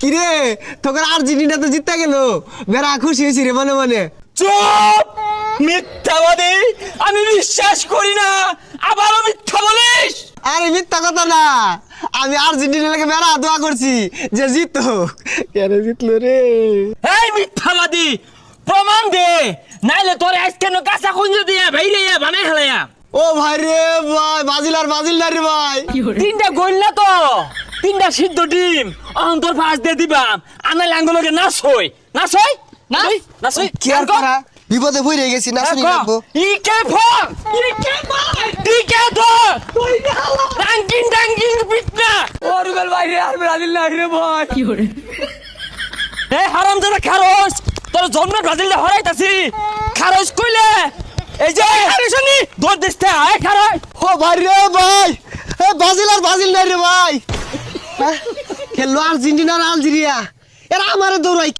কিরে তোকে আর্জেন্টিনা তো জিততে গেল, বেড়া খুশি হয়েছি রে মনে মনে। চুপ, মিথ্যাবাদী, আমি বিশ্বাস করি না, আবারও মিথ্যা বলিস। আরে মিথ্যা কথা না, আমি আর্জেন্টিনা লাগে বেড়া দোয়া করছি যে জিতো। কেন জিতলো রে? এই মিথ্যাবাদী, প্রমাণ দে, নাইলে তোর আজকে কাঁচা কুঞ্জ দিয়ে ভাইরে বানাই হেলাইয়া। ও ভাই রে ভাই, বাজিল না রে ভাই। তিনটা গোল না তো, তিনটা সিদ্ধ ডিম অন্তর ফাঁস দিয়ে দিবাম। আনা লাঙ্গলকে নাচই নাচই নাচই কি আর করা, বিপদে পড়ে গেছি, না শুনি রাখবো। ইকে ফল ইকে মাই ইকে তো রাঙ্কিং পিটনা ওরুবেল বাইরে আর ব্রাজিল না রে ভাই। কি করে এ হারামজাদা খারস, তোর জন্ম ব্রাজিলে হরাইতাছি। খারস কইলে এই যে আরেশনি দৌড় দিতে আয় খারাই। ও ভাই রে ভাই, এ বাজিল না রে ভাই। খেললো আর্জেন্টিনা আর আলজেরিয়া, এরা আমারে দৌড়াই।